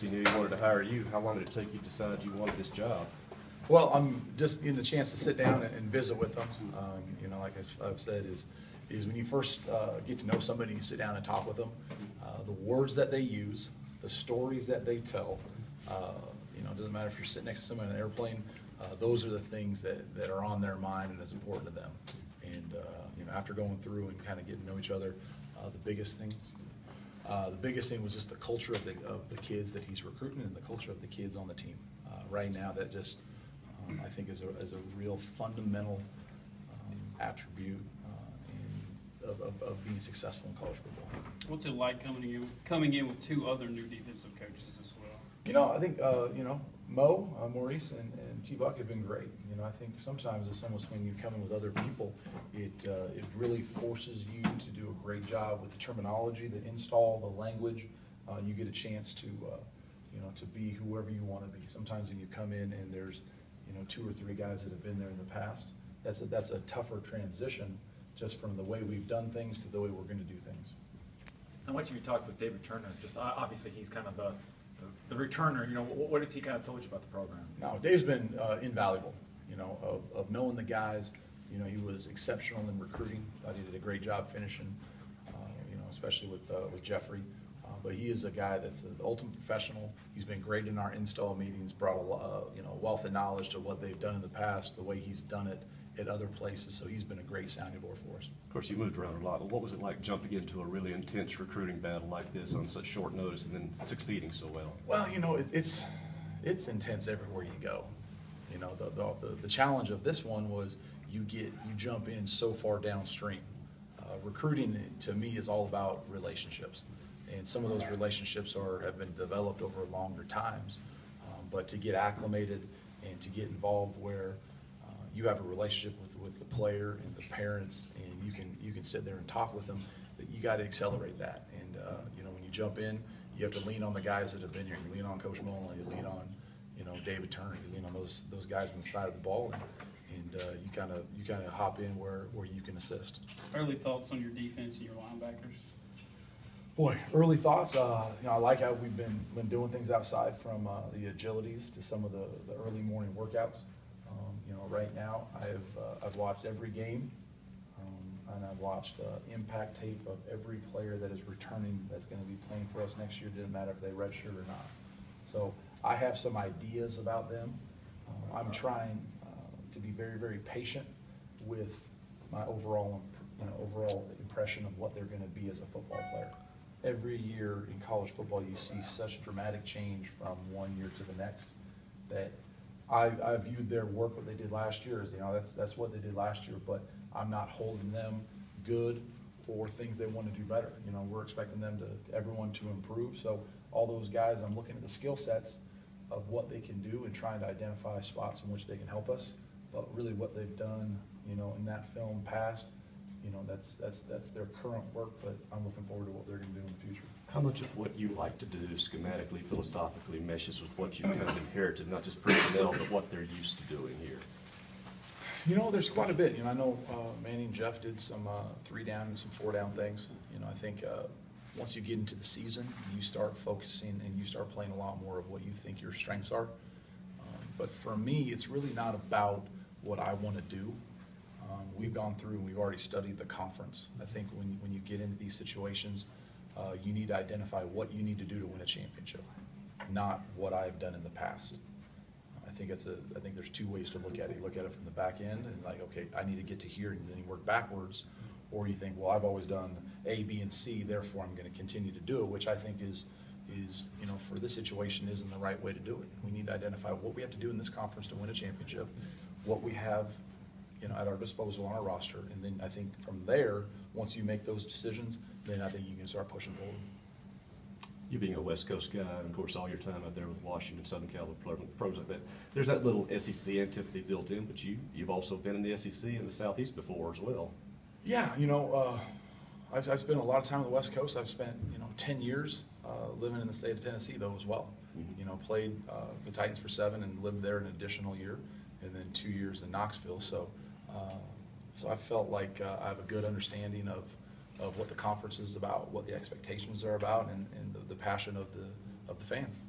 He knew he wanted to hire you. How long did it take you to decide you wanted this job? Well, I'm just getting a chance to sit down and visit with them. You know, like I've said, is when you first get to know somebody, you sit down and talk with them. The words that they use, the stories that they tell. You know, it doesn't matter if you're sitting next to someone in an airplane. Those are the things that are on their mind and is important to them. And you know, after going through and kind of getting to know each other, the biggest thing was just the culture of the kids that he's recruiting and the culture of the kids on the team. Right now, that just I think is a real fundamental attribute of being successful in college football. What's it like coming in with two other new defensive coaches as well? You know, I think you know, Maurice and T-Buck have been great. You know, I think sometimes it's almost when you come in with other people, it really forces you to do a great job with the terminology, the install, the language. You get a chance to you know, to be whoever you want to be. Sometimes when you come in and there's, you know, 2 or 3 guys that have been there in the past, that's a tougher transition just from the way we've done things to the way we're going to do things. How much have you talked with David Turner? Just obviously he's kind of the returner. You know, what has he kind of told you about the program? No, Dave's been invaluable. You know, of knowing the guys. You know, he was exceptional in recruiting. Thought he did a great job finishing. You know, especially with Jeffrey. But he is a guy that's the ultimate professional. He's been great in our install meetings. Brought a you know, wealth of knowledge to what they've done in the past, the way he's done it at other places. So he's been a great sounding board for us. Of course, you moved around a lot. What was it like jumping into a really intense recruiting battle like this on such short notice and then succeeding so well? Well, you know, it's intense everywhere you go. You know, the challenge of this one was you jump in so far downstream. Recruiting to me is all about relationships, and some of those relationships have been developed over longer times. But to get acclimated and to get involved where you have a relationship with the player and the parents, and you can sit there and talk with them, that you got to accelerate that. And you know, when you jump in, you have to lean on the guys that have been here. You lean on Coach Mullen, you lean on, you know, David Turner, you lean on those guys on the side of the ball, and you kind of hop in where you can assist. Early thoughts on your defense and your linebackers? Boy, early thoughts. You know, I like how we've been doing things outside, from the agilities to some of the early morning workouts. You know, right now I've watched every game, and I've watched impact tape of every player that is returning that's going to be playing for us next year. Didn't matter if they redshirt or not. So I have some ideas about them. I'm trying to be very, very patient with my overall impression of what they're going to be as a football player. Every year in college football, you see such dramatic change from one year to the next that I viewed their work, what they did last year, as, you know, that's what they did last year, but I'm not holding them good or things they want to do better. You know, we're expecting them everyone to improve. So all those guys, I'm looking at the skill sets of what they can do and trying to identify spots in which they can help us. But really what they've done, you know, in that film past, you know, that's their current work, but I'm looking forward to what they're going to do in the future. How much of what you like to do schematically, philosophically meshes with what you've kind of inherited, not just personnel, but what they're used to doing here? You know, there's quite a bit. You know, I know Manny and Jeff did some 3-down and some 4-down things. You know, I think once you get into the season, you start focusing and you start playing a lot more of what you think your strengths are. But for me, it's really not about what I want to do. We've gone through and we've already studied the conference. I think when you get into these situations, you need to identify what you need to do to win a championship, not what I've done in the past. I think there's 2 ways to look at it. You look at it from the back end and like, okay, I need to get to here, and then you work backwards. Or you think, well, I've always done A, B, and C, therefore I'm going to continue to do it, which I think is, you know, for this situation isn't the right way to do it. We need to identify what we have to do in this conference to win a championship, what we have, you know, at our disposal on our roster, and then I think from there, once you make those decisions, then I think you can start pushing forward. You being a West Coast guy, and of course all your time out there with Washington, Southern California, pros like that, there's that little SEC antipathy built in, but you've also been in the SEC and the Southeast before as well. Yeah, you know, I've spent a lot of time on the West Coast. I've spent, you know, 10 years living in the state of Tennessee, though, as well. Mm-hmm. You know, played the Titans for 7 and lived there an additional year, and then 2 years in Knoxville. So I felt like I have a good understanding of what the conference is about, what the expectations are about, and the passion of the fans.